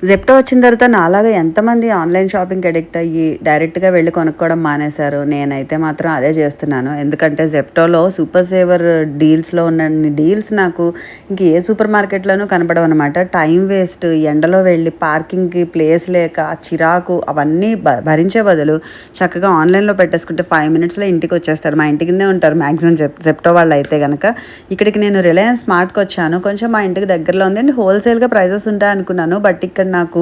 Zepto వచ్చిన తర్వాత నాలాగా ఎంతమంది ఆన్లైన్ షాపింగ్కి అడిక్ట్ అయ్యి డైరెక్ట్గా వెళ్ళి కొనుక్కోవడం మానేశారు. నేనైతే మాత్రం అదే చేస్తున్నాను. ఎందుకంటే జెప్టోలో సూపర్ సేవర్ డీల్స్లో ఉన్న డీల్స్ నాకు ఇంక ఏ సూపర్ మార్కెట్లోనూ కనపడవు అనమాట. టైం వేస్ట్, ఎండలో వెళ్ళి పార్కింగ్కి ప్లేస్ లేక చిరాకు అవన్నీ భరించే బదులు చక్కగా ఆన్లైన్లో పెట్టేసుకుంటే 5 మినిట్స్లో ఇంటికి వచ్చేస్తారు. మా ఇంటి కిందే ఉంటారు మ్యాక్సిమం జెప్టో వాళ్ళు అయితే కనుక. ఇక్కడికి నేను రిలయన్స్ స్మార్ట్కి వచ్చాను. కొంచెం మా ఇంటికి దగ్గరలో ఉంది అండ్ హోల్సేల్గా ప్రైజెస్ ఉంటాయి అనుకున్నాను. బట్ ఇక్కడ నాకు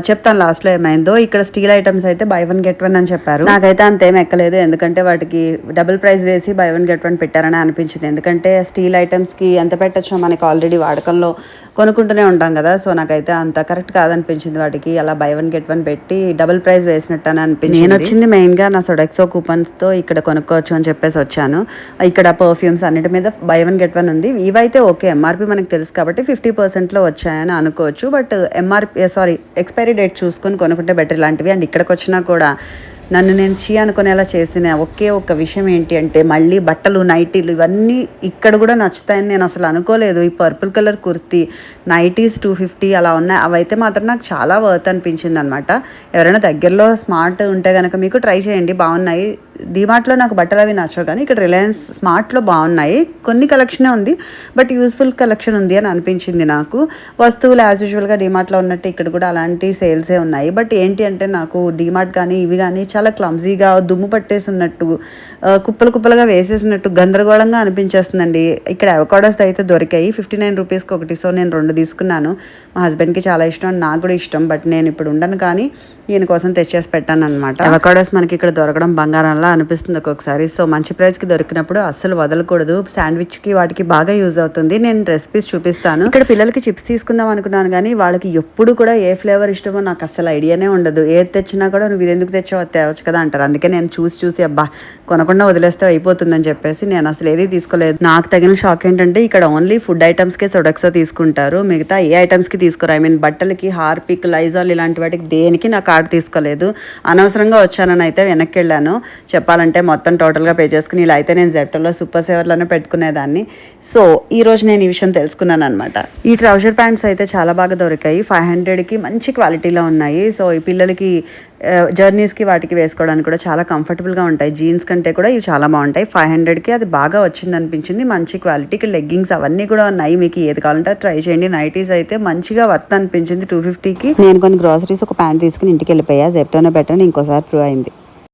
చెప్తాను లాస్ట్లో ఏమైందో. ఇక్కడ స్టీల్ ఐటమ్స్ అయితే బై 1 get 1 అని చెప్పారు. నాకైతే అంతేం ఎక్కలేదు, ఎందుకంటే వాటికి డబుల్ ప్రైస్ వేసి బై 1 get 1 పెట్టారని అనిపించింది. ఎందుకంటే స్టీల్ ఐటమ్స్కి ఎంత పెట్టచ్చో మనకి ఆల్రెడీ వాడకంలో కొనుక్కుంటూనే ఉంటాం కదా. సో నాకైతే అంత కరెక్ట్ కాదనిపించింది. వాటికి అలా బై 1 get 1 పెట్టి డబుల్ ప్రైస్ వేసినట్టు అని అనిపించింది. నేను వచ్చింది మెయిన్గా నా సొడెక్సో కూపన్స్తో ఇక్కడ కొనుక్కోవచ్చు అని చెప్పేసి వచ్చాను. ఇక్కడ పర్ఫ్యూమ్స్ అన్నిటి మీద బై 1 get 1 ఉంది. ఇవైతే ఓకే, ఎంఆర్పి మనకు తెలుసు కాబట్టి 50%లో వచ్చాయని అనుకోవచ్చు. బట్ ఎక్స్పైరీ డేట్ చూసుకొని కొనుక్కుంటే బెటర్ ఇలాంటివి. అండ్ ఇక్కడికి వచ్చినా కూడా నన్ను నేను అనుకునేలా చేసిన ఒకే ఒక విషయం ఏంటి అంటే, మళ్ళీ బట్టలు, నైటీలు ఇవన్నీ ఇక్కడ కూడా నచ్చుతాయని నేను అసలు అనుకోలేదు. ఈ పర్పుల్ కలర్ కుర్తీ నైటీస్ 250 అలా ఉన్నాయి. అవైతే మాత్రం నాకు చాలా వర్త్ అనిపించింది అనమాట. ఎవరైనా దగ్గరలో స్మార్ట్ ఉంటే కనుక మీకు ట్రై చేయండి, బాగున్నాయి. డీమార్ట్లో నాకు బట్టలు అవి నచ్చవు, కానీ ఇక్కడ రిలయన్స్ స్మార్ట్లో బాగున్నాయి. కొన్ని కలెక్షనే ఉంది, బట్ యూస్ఫుల్ కలెక్షన్ ఉంది అని అనిపించింది నాకు. వస్తువులు యాజ్ యూజువల్గా డీమార్ట్లో ఉన్నట్టు ఇక్కడ కూడా అలాంటి సేల్సే ఉన్నాయి. బట్ ఏంటి అంటే, నాకు డీమార్ట్ కానీ ఇవి కానీ చాలా క్లమ్జీగా, దుమ్ము పట్టేసి ఉన్నట్టు, కుప్పలు కుప్పలుగా వేసేసినట్టు గందరగోళంగా అనిపించేస్తుందండి. ఇక్కడ అవకాడోస్ అయితే దొరికాయి 59 రూపీస్కి ఒకటి. సో నేను 2 తీసుకున్నాను. మా హస్బెండ్కి చాలా ఇష్టం, నాకు కూడా ఇష్టం. బట్ నేను ఇప్పుడు ఉండను, కానీ ఈయన కోసం తెచ్చేసి పెట్టాను అనమాట. అవకాడోస్ మనకి ఇక్కడ దొరకడం బంగారంలా అనిపిస్తుంది ఒక్కొక్కసారి. సో మంచి ప్రైస్కి దొరికినప్పుడు అస్సలు వదలకూడదు. శాండ్విచ్కి వాటికి బాగా యూజ్ అవుతుంది. నేను రెసిపీస్ చూపిస్తాను. ఇక్కడ పిల్లలకి చిప్స్ తీసుకుందాం అనుకున్నాను, కానీ వాళ్ళకి ఎప్పుడు కూడా ఏ ఫ్లేవర్ ఇష్టమో నాకు అస్సలు ఐడియానే ఉండదు. ఏది తెచ్చినా కూడా నువ్వు ఇది ఎందుకు తెచ్చావు, అది తేవచ్చు కదా అంటారు. అందుకే నేను చూసి అబ్బా కొనకుండా వదిలేస్తే అయిపోతుందని చెప్పేసి నేను అసలు ఏది తీసుకోలేదు. నాకు తగిన షాక్ ఏంటంటే, ఇక్కడ ఓన్లీ ఫుడ్ ఐటమ్స్కే సొడెక్సో తీసుకుంటారు, మిగతా ఏ ఐటమ్స్కి తీసుకోరు. ఐ మీన్ బట్టలకి, హార్పిక్, లైజాల్ ఇలాంటి వాటికి దేనికి నా కార్డు తీసుకోలేదు. అనవసరంగా వచ్చానని అయితే వెనక్కి వెళ్ళాను. చెప్పాలంటే మొత్తం టోటల్గా పే చేసుకుని ఇలా అయితే నేను జెప్టోలో సూపర్ సేవర్లోనే పెట్టుకునేదాన్ని. సో ఈరోజు నేను ఈ విషయం తెలుసుకున్నాను అనమాట. ఈ ట్రౌజర్ ప్యాంట్స్ అయితే చాలా బాగా దొరికాయి. 500కి మంచి క్వాలిటీలో ఉన్నాయి. సో ఈ పిల్లలకి జర్నీస్కి వాటికి వేసుకోవడానికి కూడా చాలా కంఫర్టబుల్గా ఉంటాయి. జీన్స్ కంటే కూడా ఇవి చాలా బాగుంటాయి. 500కి అది బాగా వచ్చింది అనిపించింది, మంచి క్వాలిటీకి. లెగ్గింగ్స్ అవన్నీ కూడా ఉన్నాయి, మీకు ఏది కావాలంటే ట్రై చేయండి. నైటీస్ అయితే మంచిగా వర్త్ అనిపించింది 250కి. నేను కొన్ని గ్రాసరీస్, ఒక ప్యాంట్ తీసుకుని ఇంటికి వెళ్ళిపోయా. జెప్టోనే బెటర్ ఇంకోసారి ప్రూవ్ అయింది.